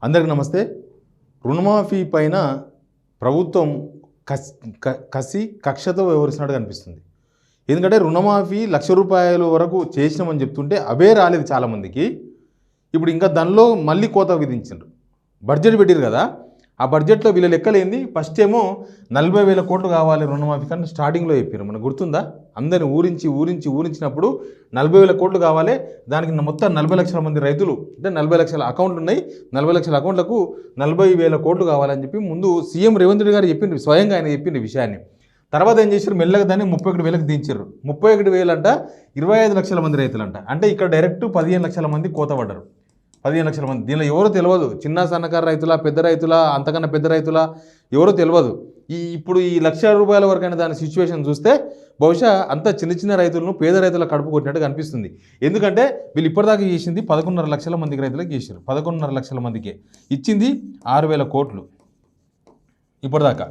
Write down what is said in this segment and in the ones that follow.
అందరికీ నమస్తే. రుణమాఫీ పైన ప్రభుత్వం కక్షతో వ్యవహరిస్తున్నట్టు కనిపిస్తుంది. ఎందుకంటే రుణమాఫీ ₹1,00,000 వరకు చేసినామని చెప్తుంటే అవే రాలేదు చాలామందికి. ఇప్పుడు ఇంకా దానిలో మళ్ళీ కోత విధించారు. బడ్జెట్ పెట్టారు కదా, ఆ బడ్జెట్లో వీళ్ళ లెక్కలేంది? ఫస్ట్ ఏమో 40,000 కోట్లు కావాలి రుణమాఫీ కానీ స్టార్టింగ్లో చెప్పారు. మనకు గుర్తుందా? అందరిని ఊరించినప్పుడు 40,000 కోట్లు కావాలి. దానికి మొత్తం 40 లక్షల మంది రైతులు అంటే 40 లక్షల అకౌంట్లు ఉన్నాయి. 40 లక్షల అకౌంట్లకు 40,000 కోట్లు కావాలని చెప్పి ముందు సీఎం రేవంత్ రెడ్డి గారు చెప్పిండ్రు, స్వయంగా ఆయన చెప్పిండ్రు విషయాన్ని. తర్వాత ఏం చేశారు? మెల్లగా దాన్ని 31,000కి దించారు. 31,000 అంట 25 లక్షల మంది రైతులంట. అంటే ఇక్కడ డైరెక్ట్ 15 లక్షల మంది కోత పడ్డారు. 15 లక్షల మంది. దీనిలో ఎవరో తెలియదు, చిన్న సన్నకారు రైతుల, పెద్ద రైతుల, అంతకన్నా పెద్ద రైతుల ఎవరో తెలియదు. ఇప్పుడు ఈ ₹1,00,000 వరకైనా దాని సిచ్యువేషన్ చూస్తే బహుశా అంత చిన్న రైతులను, పేద రైతుల కడుపు కొట్టినట్టు కనిపిస్తుంది. ఎందుకంటే వీళ్ళు ఇప్పటిదాకా చేసింది 11.5 లక్షల మందికి రైతులకు చేశారు. 11.5 లక్షల మందికి ఇచ్చింది 6,000 కోట్లు ఇప్పటిదాకా.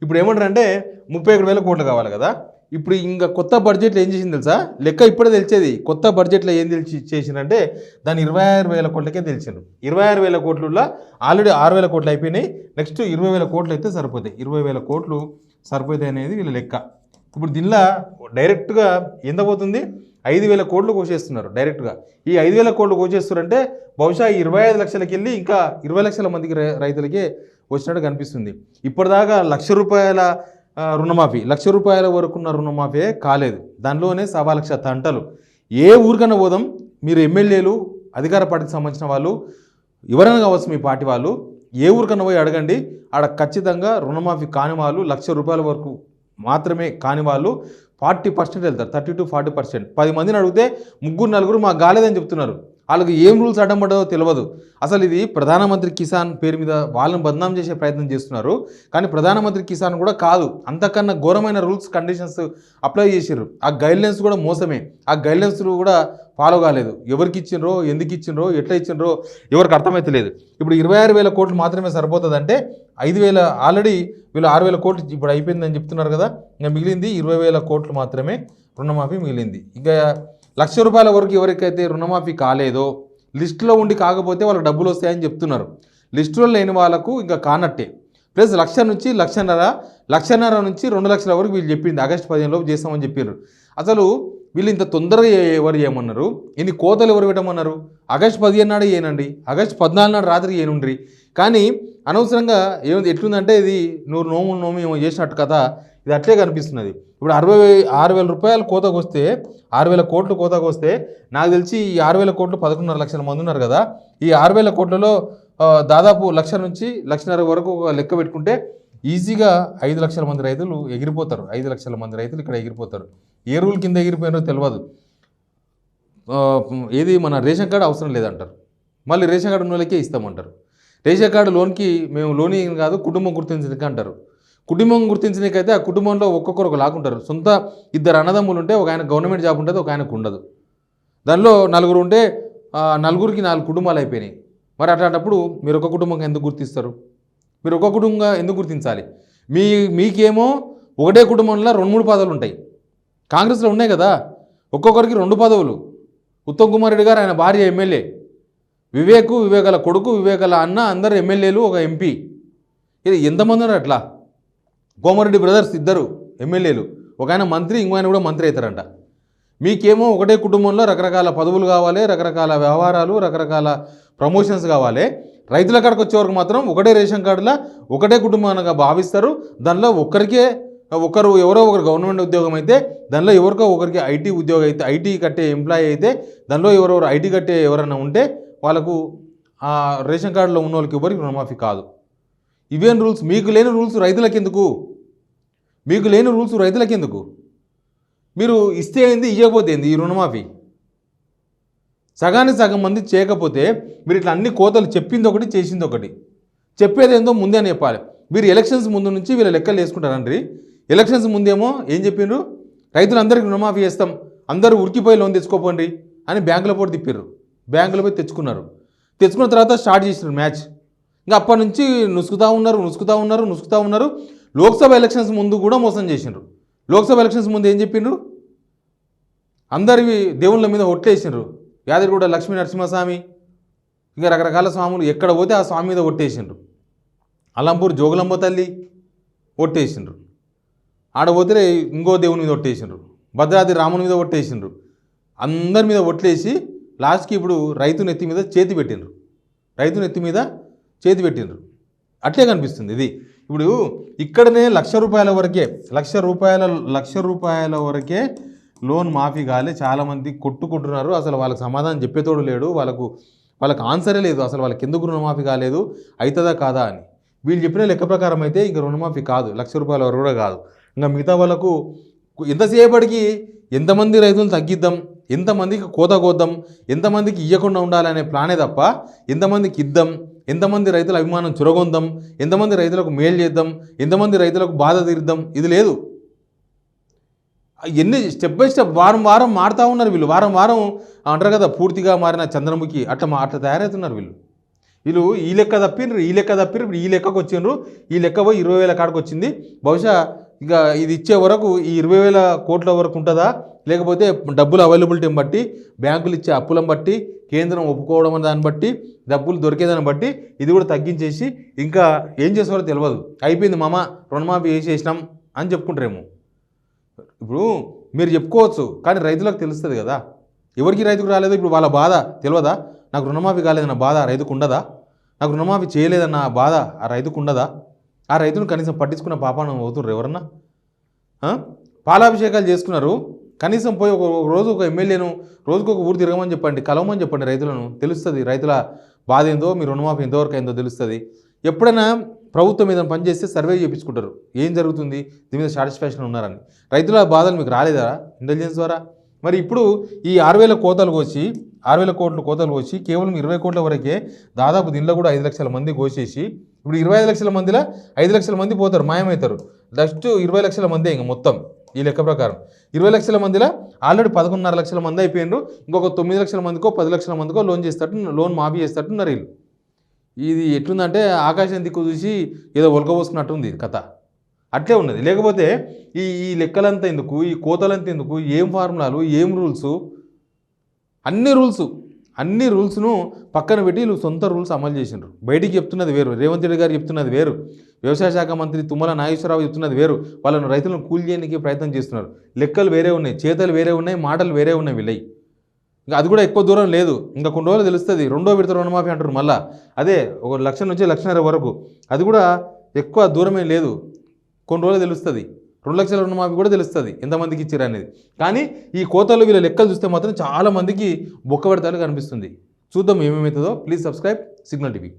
ఇప్పుడు ఏమంటారంటే 31,000 కోట్లు కావాలి కదా. ఇప్పుడు ఇంకా కొత్త బడ్జెట్లో ఏం చేసింది తెలుసా? లెక్క ఇప్పుడే తెలిసేది. కొత్త బడ్జెట్లో ఏం చేసిందంటే దాన్ని 26,000 కోట్లకే తెలిసారు. 26,000 కోట్లలో ఆల్రెడీ 6,000 కోట్లు అయిపోయినాయి. నెక్స్ట్ 20,000 కోట్లు అయితే సరిపోతాయి. 20,000 కోట్లు సరిపోతాయి అనేది వీళ్ళ లెక్క. ఇప్పుడు దీనిలో డైరెక్ట్గా ఎంత పోతుంది? 5,000 కోట్లు కోసేస్తున్నారు డైరెక్ట్గా. ఈ 5,000 కోట్లు కోసేస్తున్నారంటే బహుశా 25 లక్షలకి వెళ్ళి ఇంకా 20 లక్షల మందికి రైతులకే వచ్చినట్టు కనిపిస్తుంది. ఇప్పటిదాకా ₹1,00,000 రుణమాఫీ, ₹1,00,000 వరకున్న రుణమాఫీ కాలేదు. దానిలోనే 1,00,000 తంటలు. ఏ ఊరికన్నా పోదాం, మీరు ఎమ్మెల్యేలు, అధికార పార్టీకి సంబంధించిన వాళ్ళు, ఎవరైనా కావచ్చు మీ పార్టీ వాళ్ళు, ఏ ఊరికన్నా పోయి అడగండి, ఆడ ఖచ్చితంగా రుణమాఫీ కాని వాళ్ళు, ₹1,00,000 వరకు మాత్రమే కాని వాళ్ళు 40% వెళ్తారు. 30 to 40%. 10 మందిని అడిగితే 3-4 మాకు కాలేదని చెప్తున్నారు. వాళ్ళకి ఏం రూల్స్ అడ్డం పడ్డదో తెలియదు. అసలు ఇది ప్రధానమంత్రి కిసాన్ పేరు మీద వాళ్ళని బదనాం చేసే ప్రయత్నం చేస్తున్నారు. కానీ ప్రధానమంత్రి కిసాన్ కూడా కాదు, అంతకన్నా ఘోరమైన రూల్స్ కండిషన్స్ అప్లై చేసారు. ఆ గైడ్లైన్స్ కూడా మోసమే. ఆ గైడ్లైన్స్ కూడా ఫాలో కాలేదు. ఎవరికి ఇచ్చిండ్రో, ఎందుకు ఇచ్చిండ్రో, ఎట్లా ఇచ్చిండ్రో ఎవరికి అర్థమైతే లేదు. ఇప్పుడు 26,000 కోట్లు మాత్రమే సరిపోతుంది అంటే 5,000 ఆల్రెడీ వీళ్ళు 6,000 కోట్లు ఇప్పుడు అయిపోయిందని చెప్తున్నారు కదా. ఇంకా మిగిలింది 20,000 కోట్లు మాత్రమే రుణమాఫీ మిగిలింది. ఇంకా ₹1,00,000 వరకు ఎవరికైతే రుణమాఫీ కాలేదో, లిస్టులో ఉండి కాకపోతే వాళ్ళకి డబ్బులు వస్తాయని చెప్తున్నారు. లిస్టులో లేని వాళ్ళకు ఇంకా కానట్టే. ప్లస్ 1,00,000 నుంచి 1,50,000 నుంచి 2 లక్షల వరకు వీళ్ళు చెప్పింది ఆగస్టు 15 లోపు చేస్తామని చెప్పారు. అసలు వీళ్ళు ఇంత తొందరగా ఎవరు ఏమన్నారు? ఇన్ని కోతలు ఎవరు పెట్టమన్నారు? ఆగస్టు 15 నాడు ఏనండి, ఆగస్టు 14 నాడు రాత్రి ఏనుండ్రి. కానీ అనవసరంగా ఎట్లుందంటే ఇది నోము ఏమో చేసినట్టు కదా, ఇది అట్లే కనిపిస్తున్నది. ఇప్పుడు ₹6,000 కోతకు వస్తే, 6,000 కోట్లు కోతకు వస్తే, నాకు తెలిసి ఈ 6,000 కోట్లు 11.5 లక్షల మంది ఉన్నారు కదా. ఈ 6,000 కోట్లలో దాదాపు 1,00,000 నుంచి 1,50,000 వరకు లెక్క పెట్టుకుంటే ఈజీగా 5 లక్షల మంది రైతులు ఎగిరిపోతారు. 5 లక్షల మంది రైతులు ఇక్కడ ఎగిరిపోతారు. ఏ రూల్ కింద ఎగిరిపోయినో తెలియదు. ఏది మన రేషన్ కార్డు అవసరం లేదంటారు, మళ్ళీ రేషన్ కార్డు ఉన్న వాళ్ళకే ఇస్తామంటారు. రేషన్ కార్డు లోన్కి మేము లోన్ కాదు, కుటుంబం గుర్తించడానికి అంటారు. కుటుంబం గుర్తించడానికైతే ఆ కుటుంబంలో ఒక్కొక్కరు ఒక లాగుంటారు. సొంత 2 అన్నదమ్ములు ఉంటే ఒక ఆయన గవర్నమెంట్ జాబ్ ఉంటుంది, ఒక ఆయనకు ఉండదు. దానిలో 4 ఉంటే 4కి 4 కుటుంబాలు అయిపోయినాయి. మరి అట్లాంటప్పుడు మీరు ఒక కుటుంబంగా ఎందుకు గుర్తిస్తారు? మీరు ఒక కుటుంబంగా ఎందుకు గుర్తించాలి? మీకేమో ఒకటే కుటుంబంలో 2-3 పదవులు ఉంటాయి. కాంగ్రెస్లో ఉన్నాయి కదా, ఒక్కొక్కరికి 2 పదవులు. ఉత్తమ్ కుమార్ రెడ్డి గారు ఆయన భార్య ఎమ్మెల్యే, వివేకాల కొడుకు, వివేకాల అన్న, అందరు ఎమ్మెల్యేలు, ఒక ఎంపీ. ఇది ఎంతమంది ఉన్నారు అట్లా? కోమారెడ్డి బ్రదర్స్ 2 ఎమ్మెల్యేలు, ఒక ఆయన మంత్రి, ఇంకో ఆయన కూడా మంత్రి అవుతారంట. మీకేమో ఒకటే కుటుంబంలో రకరకాల పదవులు కావాలి, రకరకాల వ్యవహారాలు, రకరకాల ప్రమోషన్స్ కావాలి. రైతుల కాడికి వచ్చేవరకు మాత్రం ఒకటే రేషన్ కార్డులో ఒకటే కుటుంబానికి భావిస్తారు. దానిలో ఎవరో ఒకరు గవర్నమెంట్ ఉద్యోగం అయితే, దానిలో ఎవరికో ఒకరికి ఐటీ ఉద్యోగం అయితే, ఐటీ కట్టే ఎంప్లాయీ అయితే, దానిలో ఎవరెవరు ఐటీ కట్టే ఎవరైనా ఉంటే వాళ్ళకు ఆ రేషన్ కార్డులో ఉన్న వాళ్ళకి ఎవరికి రుణమాఫీ కాదు. ఇవేం రూల్స్? మీకు లేని రూల్స్ రైతులకెందుకు? మీరు ఇస్తే ఏంది, ఇవ్వకపోతే ఏంది? ఈ రుణమాఫీ సగానికి సగం మంది చేయకపోతే మీరు ఇట్లా అన్ని కోతలు చెప్పింది ఒకటి, చేసింది ఒకటి. చెప్పేది ఏందో ముందే అని చెప్పాలి. మీరు ఎలక్షన్స్ ముందు నుంచి వీళ్ళ లెక్కలు వేసుకుంటారండి. ఎలక్షన్స్ ముందేమో ఏం చెప్పిండ్రు? రైతులందరికీ రుణమాఫీ చేస్తాం, అందరూ ఉరికిపోయి లోన్ తెచ్చుకోపోండి అని బ్యాంకుల పోటీ తిప్పారు. బ్యాంకులో పోయి తెచ్చుకున్న తర్వాత స్టార్ట్ చేసినారు మ్యాచ్. ఇంకా అప్పటి నుంచి నుసుకుతూ ఉన్నారు. లోక్సభ ఎలక్షన్స్ ముందు కూడా మోసం చేసినారు. లోక్సభ ఎలక్షన్స్ ముందు ఏం చెప్పిండ్రు? అందరివి దేవుళ్ళ మీద ఒట్లేసినారు. యాదగిరిగుట్ట లక్ష్మీ నరసింహస్వామి, ఇంకా రకరకాల స్వాములు ఎక్కడ పోతే ఆ స్వామి మీద ఒట్టేసిండ్రు. అల్లంపూర్ జోగులంబ తల్లి ఒట్టేసిండ్రు, ఆడపోతే ఇంకో దేవుని మీద ఒట్టేసిండ్రు, భద్రాద్రి రాముని మీద ఒట్టేసిండ్రు, అందరి మీద ఒట్లేసి లాస్ట్కి ఇప్పుడు రైతు నెత్తి మీద చేతి పెట్టిండ్రు, రైతు నెత్తి మీద చేతి పెట్టిండ్రు. అట్లే కనిపిస్తుంది ఇది. ఇప్పుడు ఇక్కడనే లక్ష రూపాయల వరకే లోన్ మాఫీ కాలే. చాలామంది కొట్టుకుంటున్నారు, అసలు వాళ్ళకి సమాధానం చెప్పేతోడు లేడు, వాళ్ళకి ఆన్సరే లేదు, అసలు వాళ్ళకి ఎందుకు రుణమాఫీ కాలేదు, అవుతుందా కాదా అని. వీళ్ళు చెప్పిన లెక్క ప్రకారం అయితే ఇంకా రుణమాఫీ కాదు, ₹1,00,000 వరకు కూడా కాదు. ఇంకా మిగతా వాళ్ళకు ఎంతసేపటికి ఎంతమంది రైతులను తగ్గిద్దాం, ఎంతమందికి కోత కోద్దాం, ఎంతమందికి ఇవ్వకుండా ఉండాలనే ప్లానే తప్ప ఎంతమందికి ఇద్దాం, ఎంతమంది రైతుల అభిమానం చురగొందాం, ఎంతమంది రైతులకు మేలు చేద్దాం, ఎంతమంది రైతులకు బాధ తీర్దాం, ఇది లేదు. ఎన్ని స్టెప్ బై స్టెప్ వారం వారం మారుతూ ఉన్నారు వీళ్ళు. వారం వారం అంటారు కదా పూర్తిగా మారిన చంద్రముఖి, అట్లా తయారవుతున్నారు వీళ్ళు. ఈ లెక్క తప్పిర్రు, ఇప్పుడు ఈ లెక్కకు వచ్చిండ్రు, ఈ లెక్క పోయి 20,000 కాడికి వచ్చింది. బహుశా ఇక ఇది ఇచ్చే వరకు ఈ 20,000 కోట్ల వరకు ఉంటుందా, లేకపోతే డబ్బులు అవైలబిలిటీని బట్టి, బ్యాంకులు ఇచ్చే అప్పులను బట్టి, కేంద్రం ఒప్పుకోవడం దాన్ని బట్టి, డబ్బులు దొరికేదాన్ని బట్టి ఇది కూడా తగ్గించేసి ఇంకా ఏం చేస్తారో తెలియదు. అయిపోయింది మామ రుణమాఫీ చేసేసినాం అని చెప్పుకుంటారేమో. ఇప్పుడు మీరు చెప్పుకోవచ్చు, కానీ రైతులకు తెలుస్తుంది కదా. ఎవరికి రైతుకు రాలేదో ఇప్పుడు వాళ్ళ బాధ తెలియదా? నాకు రుణమాఫీ కాలేదన్న బాధ రైతుకు ఉండదా? నాకు రుణమాఫీ చేయలేదన్న బాధ ఆ రైతుకు ఉండదా? ఆ రైతును కనీసం పట్టించుకున్న పాపాన అవుతుర్రు ఎవరన్నా? పాలాభిషేకాలు చేసుకున్నారు, కనీసం పోయి ఒక రోజు ఒక ఎమ్మెల్యేను రోజుకు ఒక ఊరు తిరగమని చెప్పండి, కలవమని చెప్పండి రైతులను, తెలుస్తుంది రైతుల బాధ ఏందో, మీ రుణమాఫీ ఎంతవరకు అయిందో తెలుస్తుంది. ఎప్పుడైనా ప్రభుత్వం మీద పనిచేస్తే సర్వే చేయించుకుంటారు, ఏం జరుగుతుంది, దీని మీద సాటిస్ఫాక్షన్ ఉన్నారని. రైతుల బాధలు మీకు రాలేదా ఇంటెలిజెన్స్ ద్వారా? మరి ఇప్పుడు ఈ 6,000 కోతలు కోసి 6,000 కోట్లు కోతలు కోసి కేవలం 20 కోట్ల వరకే దాదాపు దీనిలో కూడా 5 లక్షల మంది కోసేసి ఇప్పుడు 25 లక్షల మందిలో 5 లక్షల మంది పోతారు, మాయమవుతారు. నెక్స్ట్ 20 లక్షల మంది ఇంకా మొత్తం ఈ లెక్క ప్రకారం 20 లక్షల మందిలో ఆల్రెడీ 11.5 లక్షల మంది అయిపోయినారు. ఇంకొక 9 లక్షల మందికో 10 లక్షల మందికో లోన్ మాఫీ చేస్తట్టున్నారు వీళ్ళు. ఇది ఎట్లుందంటే ఆకాశం దిక్కు చూసి ఏదో ఒలకబోసుకున్నట్టుంది కథ, అట్లే ఉన్నది. లేకపోతే ఈ లెక్కలంతా ఎందుకు, ఈ కోతలంతా ఎందుకు, ఏం ఫార్ములాలు, ఏం రూల్స్, అన్ని రూల్స్ను పక్కన పెట్టి వీళ్ళు సొంత రూల్స్ అమలు చేసినారు. బయటికి చెప్తున్నది వేరు, రేవంత్ రెడ్డి గారు చెప్తున్నది వేరు, వ్యవసాయ శాఖ మంత్రి తుమ్మల నాగేశ్వరరావు చెప్తున్నది వేరు, వాళ్ళను రైతులను కూల్ చేయడానికి ప్రయత్నం చేస్తున్నారు. లెక్కలు వేరే ఉన్నాయి, చేతలు వేరే ఉన్నాయి, మాటలు వేరే ఉన్నాయి వీళ్ళవి. ఇంకా అది కూడా ఎక్కువ దూరం లేదు, ఇంకా కొన్ని రోజులు తెలుస్తుంది. 2వ విడత రుణమాఫీ అంటారు మళ్ళీ, అదే 1,00,000 నుంచి 1,50,000 వరకు, అది కూడా ఎక్కువ దూరమే లేదు, కొన్ని రోజులు తెలుస్తుంది. 2 లక్షల రుణమాఫీ కూడా తెలుస్తుంది ఎంతమందికి ఇచ్చారు అనేది. కానీ ఈ కోతలు వీళ్ళ లెక్కలు చూస్తే మాత్రం చాలా మందికి బొక్క పెడతాలు కనిపిస్తుంది. చూద్దాం ఏమేమవుతుందో. Please subscribe signal TV.